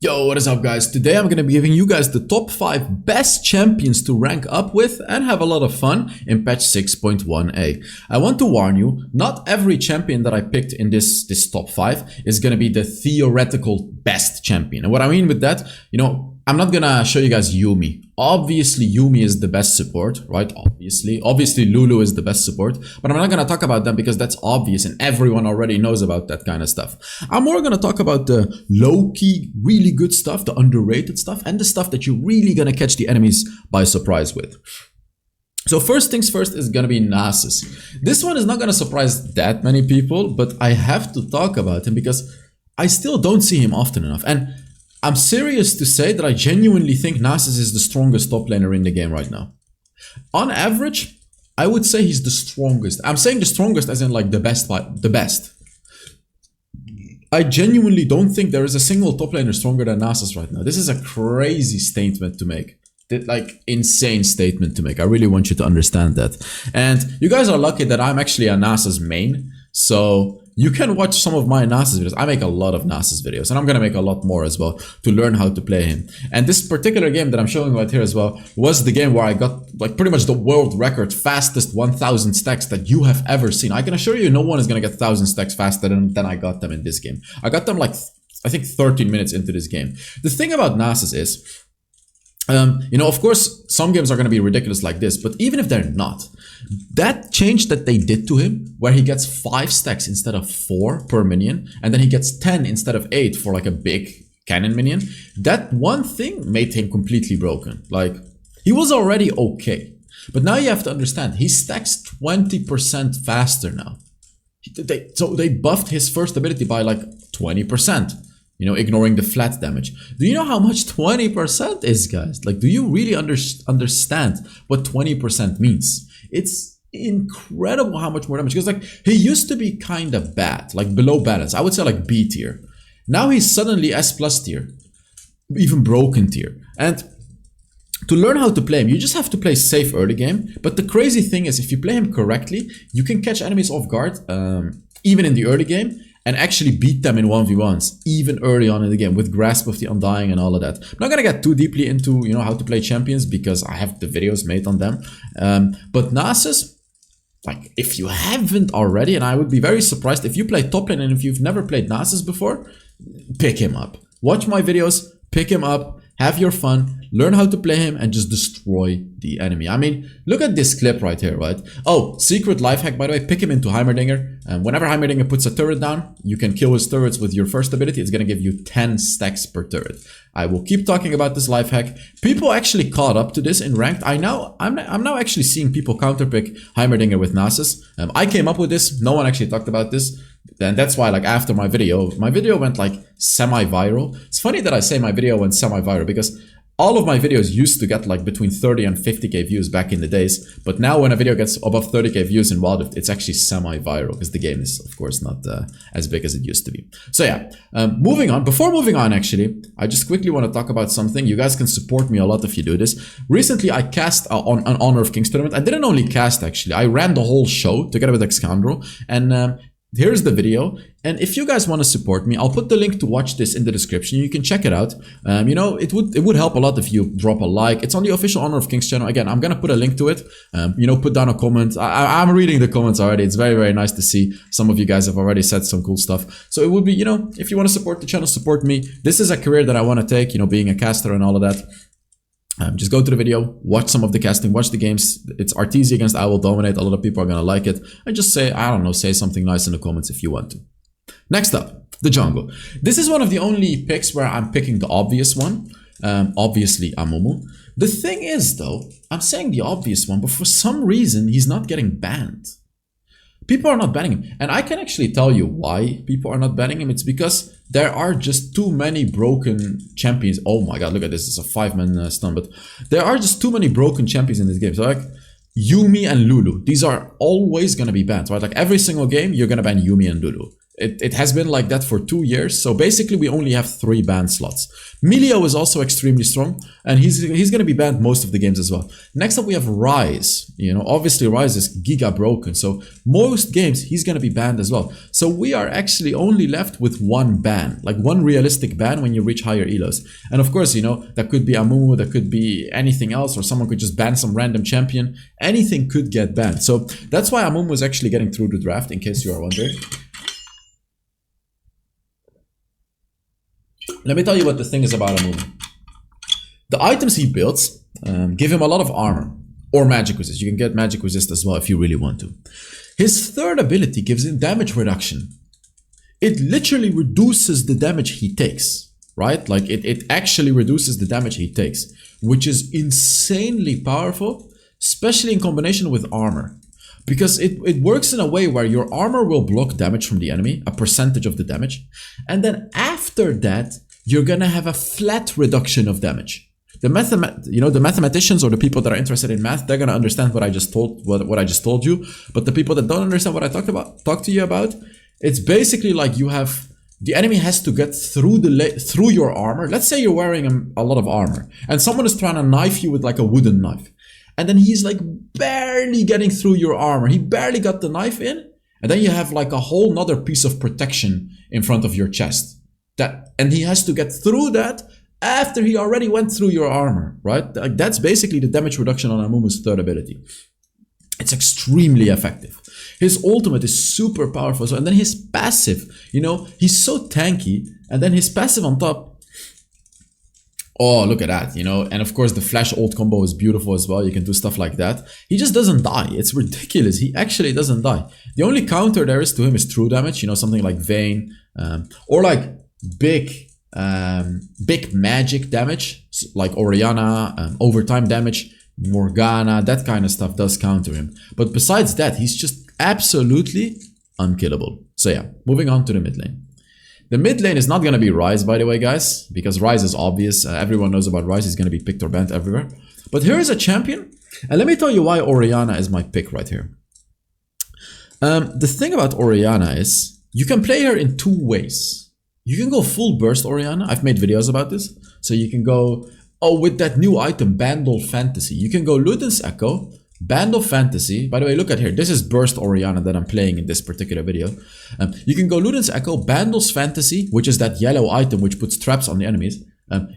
Yo, what is up guys? Today I'm gonna be giving you guys the top 5 best champions to rank up with and have a lot of fun in patch 6.1a. I want to warn you, not every champion that I picked in this top 5 is gonna be the theoretical best champion. And what I mean with that, I'm not gonna show you guys Yuumi. Obviously, Yuumi is the best support, right? Obviously, Lulu is the best support, but I'm not gonna talk about them because that's obvious and everyone already knows about that kind of stuff. I'm more gonna talk about the low-key, really good stuff, the underrated stuff, and the stuff that you're really gonna catch the enemies by surprise with. So first things first is gonna be Nasus. This one is not gonna surprise that many people, but I have to talk about him because I still don't see him often enough. And I'm serious to say that I genuinely think Nasus is the strongest top laner in the game right now. On average, I would say he's the strongest. I'm saying the strongest as in like the best. I genuinely don't think there is a single top laner stronger than Nasus right now. This is a crazy statement to make. Like insane statement to make. I really want you to understand that. And you guys are lucky that I'm actually a Nasus main. So you can watch some of my Nasus videos. I make a lot of Nasus videos and I'm gonna make a lot more as well to learn how to play him. And this particular game that I'm showing right here as well was the game where I got like pretty much the world record fastest 1000 stacks that you have ever seen. I can assure you no one is gonna get 1000 stacks faster than I got them in this game. I got them like, I think 13 minutes into this game. The thing about Nasus is, of course, some games are going to be ridiculous like this, but even if they're not, that change that they did to him, where he gets 5 stacks instead of 4 per minion, and then he gets 10 instead of 8 for like a big cannon minion, that one thing made him completely broken. Like, he was already okay, but now you have to understand, he stacks 20% faster now. So they buffed his first ability by like 20%. Ignoring the flat damage. Do you know how much 20% is, guys? Like, do you really understand what 20% means? It's incredible how much more damage. Because, like, he used to be kind of bad, like below balance. I would say, like, B tier. Now he's suddenly S+ tier, even broken tier. And to learn how to play him, you just have to play safe early game. But the crazy thing is, if you play him correctly, you can catch enemies off guard, even in the early game, and actually beat them in 1v1s, even early on in the game, with Grasp of the Undying and all of that. I'm not gonna get too deeply into, how to play champions, because I have the videos made on them. But Nasus, like, if you haven't already, and I would be very surprised if you play top lane and if you've never played Nasus before, pick him up. Watch my videos, pick him up, have your fun, learn how to play him, and just destroy the enemy. I mean, look at this clip right here, right? Oh, secret life hack, by the way, pick him into Heimerdinger. And whenever Heimerdinger puts a turret down, you can kill his turrets with your first ability. It's gonna give you 10 stacks per turret. I will keep talking about this life hack. People actually caught up to this in ranked. I'm now actually seeing people counterpick Heimerdinger with Nasus. I came up with this. No one actually talked about this. And that's why, like, after my video went like semi-viral. It's funny that I say my video went semi-viral because all of my videos used to get like between 30 and 50k views back in the days. But now when a video gets above 30k views in Wild Rift, it's actually semi-viral because the game is, of course, not as big as it used to be. So yeah, moving on. Before moving on, actually, I just quickly want to talk about something. You guys can support me a lot if you do this. Recently, I cast on an Honor of Kings tournament. I didn't only cast, actually. I ran the whole show together with Excandro. And here's the video, and if you guys want to support me, I'll put the link to watch this in the description. You can check it out. It would help a lot if you drop a like. It's on the official Honor of Kings channel. Again, I'm gonna put a link to it. Put down a comment. I'm reading the comments already. It's very, very nice to see. Some of you guys have already said some cool stuff. So it would be, if you want to support the channel, support me. This is a career that I want to take, being a caster and all of that. Just go to the video, watch some of the casting, watch the games. It's Arteezy against I Will Dominate. A lot of people are gonna like it. And just say, I don't know, say something nice in the comments if you want to. Next up, the jungle. This is one of the only picks where I'm picking the obvious one. Obviously, Amumu. The thing is, though, I'm saying the obvious one, but for some reason, he's not getting banned. People are not banning him. And I can actually tell you why people are not banning him. It's because there are just too many broken champions. Oh my god, look at this. It's a 5-man stun. But there are just too many broken champions in this game. So like Yuumi and Lulu, these are always going to be banned, right? Like every single game, you're going to ban Yuumi and Lulu. It has been like that for 2 years. So basically, we only have 3 ban slots. Milio is also extremely strong, and he's going to be banned most of the games as well. Next up, we have Rise. You know, obviously Rise is giga broken, so most games he's going to be banned as well. So we are actually only left with 1 ban, like 1 realistic ban when you reach higher elos. And of course, you know, that could be Amumu, that could be anything else, or someone could just ban some random champion. Anything could get banned. So that's why Amumu is actually getting through the draft, in case you are wondering. Let me tell you what the thing is about Amumu. The items he builds give him a lot of armor or magic resist. You can get magic resist as well if you really want to. His third ability gives him damage reduction. It literally reduces the damage he takes, right? Like it actually reduces the damage he takes, which is insanely powerful, especially in combination with armor. Because it works in a way where your armor will block damage from the enemy, a percentage of the damage. And then after that, you're gonna have a flat reduction of damage. The mathematicians or the people that are interested in math, they're gonna understand what I just told you. But the people that don't understand what I talked to you about, it's basically like you have the enemy has to get through your armor. Let's say you're wearing a lot of armor, and someone is trying to knife you with like a wooden knife. And then he's like barely getting through your armor. He barely got the knife in. And then you have like a whole nother piece of protection in front of your chest. And he has to get through that after he already went through your armor, right? Like that's basically the damage reduction on Amumu's third ability. It's extremely effective. His ultimate is super powerful. So, and then his passive, you know, he's so tanky. And then his passive on top, oh, look at that, you know, and of course the flash ult combo is beautiful as well. You can do stuff like that. He just doesn't die. It's ridiculous. He actually doesn't die. The only counter there is to him is true damage, you know, something like Vayne, or like big magic damage, like Oriana, overtime damage, Morgana, that kind of stuff does counter him. But besides that, he's just absolutely unkillable. So yeah, moving on to the mid lane. The mid lane is not going to be Rise, by the way, guys, because Rise is obvious. Everyone knows about Rise. He's going to be picked or banned everywhere. But here is a champion. And let me tell you why Oriana is my pick right here. The thing about Oriana is you can play her in 2 ways. You can go full burst Oriana. I've made videos about this. So you can go, oh, with that new item, Bandle Fantasy. You can go Luden's Echo, Bandle Fantasy. By the way, look at here. This is Burst Oriana that I'm playing in this particular video. You can go Luden's Echo, Bandle's Fantasy, which is that yellow item which puts traps on the enemies.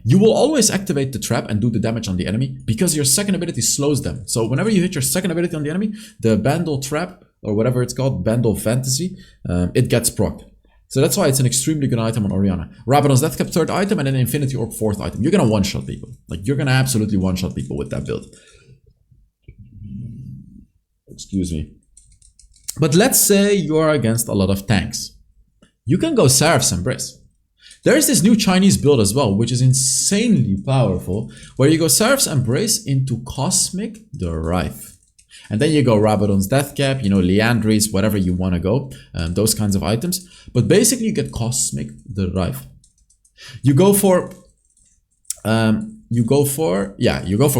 You will always activate the trap and do the damage on the enemy because your second ability slows them. So whenever you hit your second ability on the enemy, the Bandle Trap, or whatever it's called, Bandle Fantasy, it gets procced. So that's why it's an extremely good item on Oriana. Rabadon's Death Cap third item, and then Infinity Orb fourth item. You're gonna one-shot people. Like, you're gonna absolutely one-shot people with that build. Excuse me. But let's say you are against a lot of tanks. You can go Seraph's Embrace. There is this new Chinese build as well, which is insanely powerful, where you go Seraph's Embrace into Cosmic Drive. And then you go Rabadon's Death Cap, you know, Liandry's, whatever you want to go, those kinds of items. But basically you get Cosmic Drive. You go for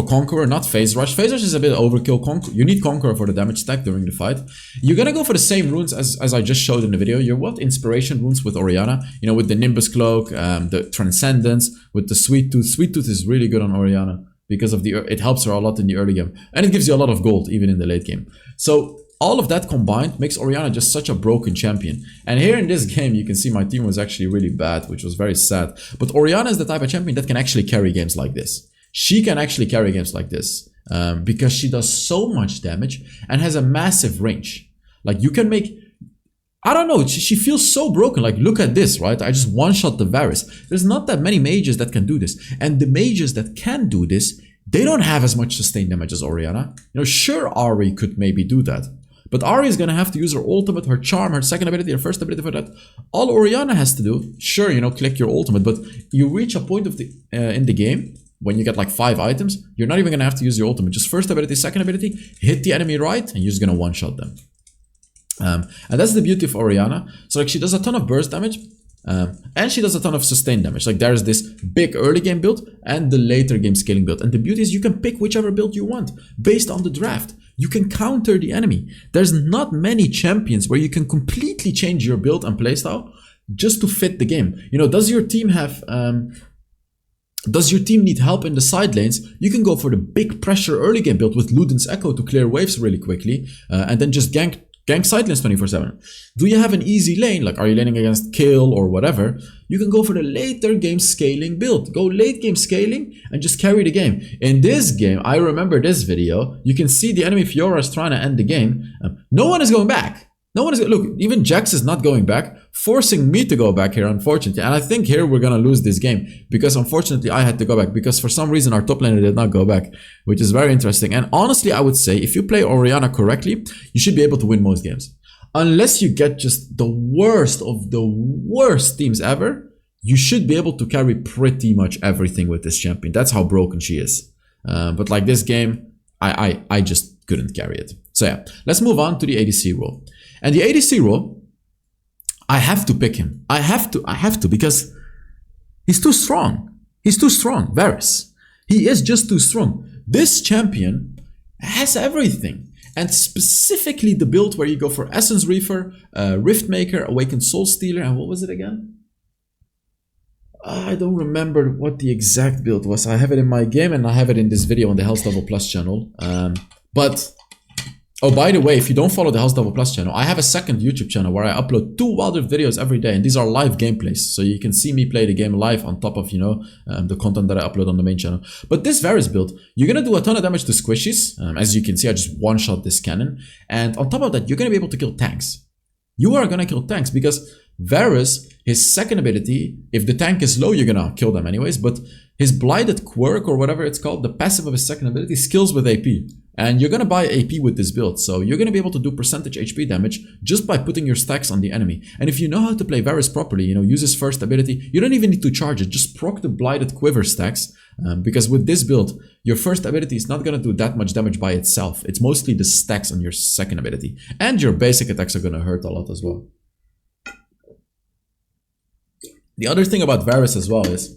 Conqueror, not Phase Rush. Phase Rush is a bit overkill. You need Conqueror for the damage stack during the fight. You're gonna go for the same runes as I just showed in the video. You want Inspiration runes with Oriana, you know, with the Nimbus Cloak, the Transcendence, with the Sweet Tooth. Sweet Tooth is really good on Oriana because of it helps her a lot in the early game, and it gives you a lot of gold even in the late game. So all of that combined makes Oriana just such a broken champion. And here in this game, you can see my team was actually really bad, which was very sad. But Oriana is the type of champion that can actually carry games like this. She can actually carry games like this because she does so much damage and has a massive range. Like, you can make, I don't know, she feels so broken. Like, look at this, right? I just one-shot the Varus. There's not that many mages that can do this. And the mages that can do this, they don't have as much sustained damage as Oriana. You know, sure, Ahri could maybe do that. But Ahri is going to have to use her ultimate, her charm, her second ability, her first ability for that. All Oriana has to do, sure, you know, click your ultimate, but you reach a point of the in the game when you get like 5 items, you're not even going to have to use your ultimate. Just first ability, second ability, hit the enemy right, and you're just going to one-shot them. And that's the beauty of Oriana. So like, she does a ton of burst damage, and she does a ton of sustained damage. Like, there's this big early game build and the later game scaling build. And the beauty is you can pick whichever build you want based on the draft. you can counter the enemy. There's not many champions where you can completely change your build and playstyle just to fit the game. You know, does your team have does your team need help in the side lanes? You can go for the big pressure early game build with Luden's Echo to clear waves really quickly, and then just gank side lanes 24/7. Do you have an easy lane, like are you laning against Kill or whatever? You can go for the later game scaling build. Go late game scaling and just carry the game. In this game, I remember this video, you can see the enemy Fiora is trying to end the game. No one is going back. No one is, look, even Jax is not going back, forcing me to go back here, unfortunately. And I think here we're gonna lose this game because unfortunately I had to go back because for some reason our top laner did not go back, which is very interesting. And honestly, I would say if you play Oriana correctly, you should be able to win most games. Unless you get just the worst of the worst teams ever, you should be able to carry pretty much everything with this champion. That's how broken she is. But like this game, I just couldn't carry it. So yeah, let's move on to the ADC role. And the ADC role, I have to pick him. I have to because he's too strong. He's too strong, Varus. He is just too strong. This champion has everything. And specifically the build where you go for Essence Reaver, Riftmaker, Awakened Soul Stealer, and what was it again? I don't remember what the exact build was. I have it in my game and I have it in this video on the HellsDevil Plus channel. Oh, by the way, if you don't follow the HellsDevil Plus channel, I have a second YouTube channel where I upload 2 Wilder videos every day, and these are live gameplays. So you can see me play the game live on top of, you know, the content that I upload on the main channel. But this Varus build, you're gonna do a ton of damage to squishies. As you can see, I just one-shot this cannon. And on top of that, you're gonna be able to kill tanks. You are gonna kill tanks because Varus, his second ability, if the tank is low, you're gonna kill them anyways, but his Blighted Quirk or whatever it's called, the passive of his second ability, skills with AP. And you're gonna buy AP with this build, so you're gonna be able to do percentage HP damage just by putting your stacks on the enemy. And if you know how to play Varus properly, you know, use his first ability, you don't even need to charge it, just proc the Blighted Quiver stacks, because with this build, your first ability is not gonna do that much damage by itself. It's mostly the stacks on your second ability. And your basic attacks are gonna hurt a lot as well. The other thing about Varus as well is,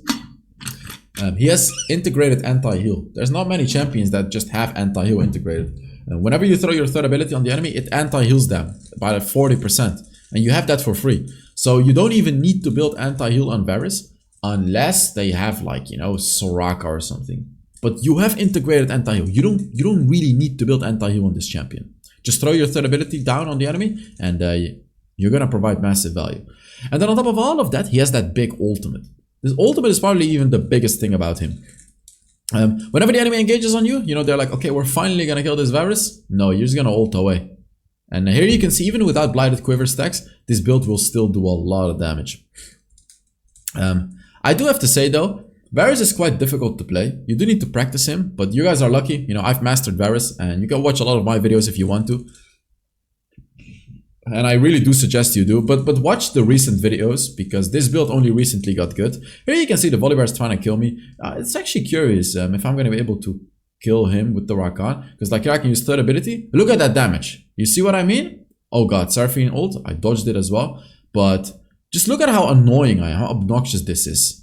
he has integrated anti-heal. There's not many champions that just have anti-heal integrated. Whenever you throw your third ability on the enemy, it anti-heals them by 40%. And you have that for free. So you don't even need to build anti-heal on Varus unless they have, like, you know, Soraka or something. But you have integrated anti-heal. You don't really need to build anti-heal on this champion. Just throw your third ability down on the enemy and you're gonna provide massive value. And then on top of all of that, he has that big ultimate. This ultimate is probably even the biggest thing about him. Whenever the enemy engages on you, you know, they're like, okay, we're finally gonna kill this Varus. No, you're just gonna ult away. And here you can see, even without Blighted Quiver stacks, this build will still do a lot of damage. I do have to say though, Varus is quite difficult to play. You do need to practice him, but you guys are lucky. You know, I've mastered Varus, and you can watch a lot of my videos if you want to. And I really do suggest you do, but watch the recent videos because this build only recently got good. Here you can see the Volibear is trying to kill me. It's actually curious if I'm going to be able to kill him with the Rakan, because like here I can use third ability. Look at that damage. You see what I mean? Oh god, Seraphine ult. I dodged it as well. But just look at how annoying I am, how obnoxious this is.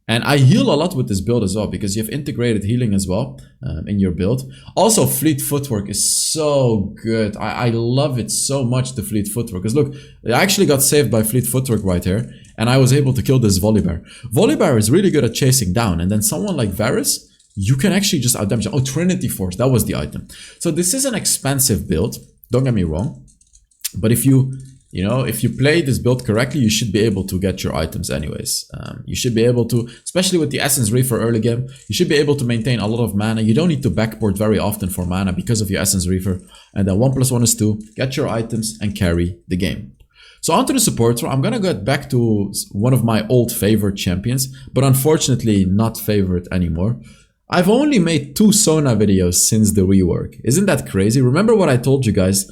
And I heal a lot with this build as well because you have integrated healing as well in your build. Also, Fleet Footwork is so good. I love it so much, the Fleet Footwork. Because look, I actually got saved by Fleet Footwork right here. And I was able to kill this Volibear. Volibear is really good at chasing down. And then someone like Varus, you can actually just outdamage. Oh, Trinity Force, that was the item. So this is an expensive build. Don't get me wrong. But if you play this build correctly, you should be able to get your items anyways. You should be able to, especially with the Essence Reaver early game, you should be able to maintain a lot of mana. You don't need to backport very often for mana because of your Essence Reaver. And then 1+1 is 2. Get your items and carry the game. So onto the support role. I'm gonna get back to one of my old favorite champions, but unfortunately not favorite anymore. I've only made 2 Sona videos since the rework. Isn't that crazy? Remember what I told you guys?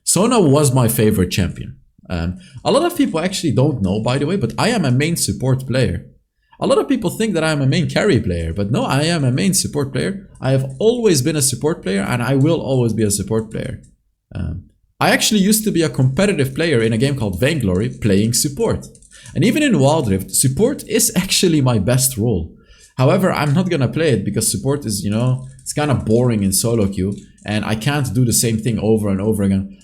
Sona was my favorite champion. A lot of people actually don't know, by the way, but I am a main support player. A lot of people think that I am a main carry player, but no, I am a main support player. I have always been a support player and I will always be a support player. I actually used to be a competitive player in a game called Vainglory playing support. And even in Wild Rift, support is actually my best role. However, I'm not gonna play it because support is, you know, it's kind of boring in solo queue, and I can't do the same thing over and over again.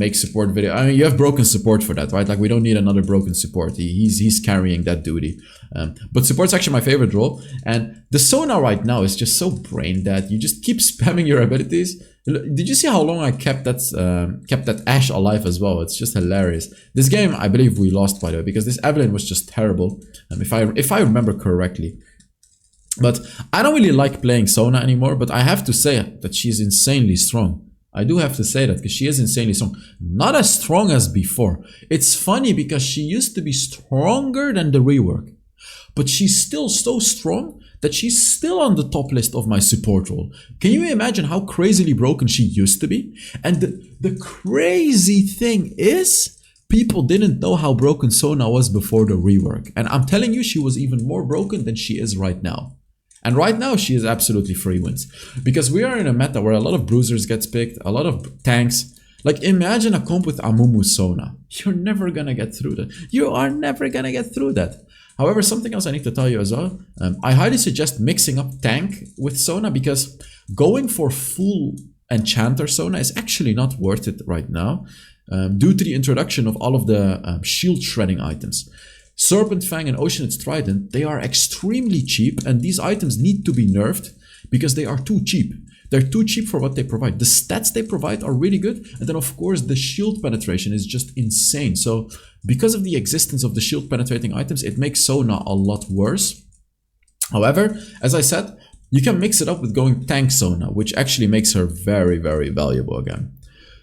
Make support video. I mean, you have broken support for that, right? Like, we don't need another broken support. He's carrying that duty. But support's actually my favorite role. And the Sona right now is just so brain dead. You just keep spamming your abilities. Did you see how long I kept that Ashe alive as well? It's just hilarious. This game, I believe we lost, by the way, because this Evelynn was just terrible. If I remember correctly. But I don't really like playing Sona anymore, but I have to say that she's insanely strong. I do have to say that, because she is insanely strong. Not as strong as before. It's funny because she used to be stronger than the rework. But she's still so strong that she's still on the top list of my support role. Can you imagine how crazily broken she used to be? And the crazy thing is, people didn't know how broken Sona was before the rework. And I'm telling you, she was even more broken than she is right now. And right now, she is absolutely free wins. Because we are in a meta where a lot of bruisers gets picked, a lot of tanks. Like, imagine a comp with Amumu Sona. You're never gonna get through that. You are never gonna get through that. However, something else I need to tell you as well. I highly suggest mixing up tank with Sona, because going for full enchanter Sona is actually not worth it right now. Due to the introduction of all of the shield shredding items. Serpent Fang and Oceanid Trident, they are extremely cheap, and these items need to be nerfed because they are too cheap. They're too cheap for what they provide. The stats they provide are really good, and then of course the shield penetration is just insane. So because of the existence of the shield penetrating items, it makes Sona a lot worse. However, as I said, you can mix it up with going tank Sona, which actually makes her very, very valuable again.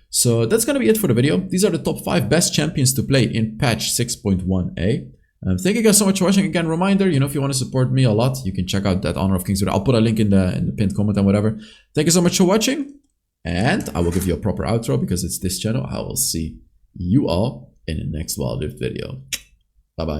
So that's gonna be it for the video. These are the top 5 best champions to play in patch 6.1a. Thank you guys so much for watching. Again, reminder, if you want to support me a lot, you can check out that Honor of Kings video. I'll put a link in the pinned comment and whatever. Thank you so much for watching, and I will give you a proper outro because it's this channel. I will see you all in the next Wild Rift video. Bye bye.